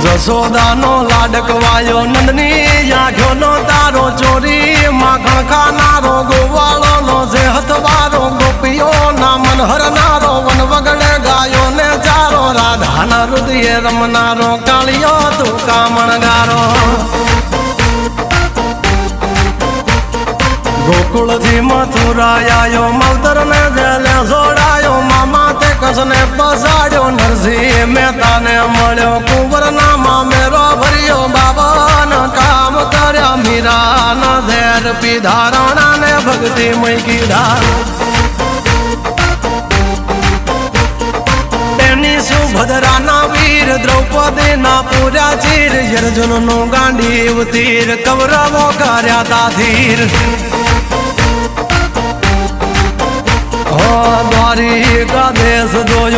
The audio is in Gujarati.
જશોદાનો લાડકવાયો નંદની આંખોનો તારો ચોરી માખણ ખાનારો ગોવાળોનો જે હથવારો ગોપીઓના મન હરનારો વન વગડે ગાયો ને ચારો રાધાના હૃદયે રમનારો કાળિયો તું કામણગારો ગોકુળથી મથુરા આયો માવતર ને જેલે જોડાયો મામા તે કસને પસાડ્યો નરસિંહ મહેતાને મળ્યો કુંવરના મામેરો ભર્યો બાબાના કામ કર્યા મીરાના ઝેર પીધા રાણાને ભક્તિ મય કીધા તેની સુભદ્રાના વીર દ્રૌપદીના પૂર્યા ચીર અર્જુનનું ગાંડીવ તીર કૌરવો કર્યા તાધીર દ્વારિકા દેશ જોયો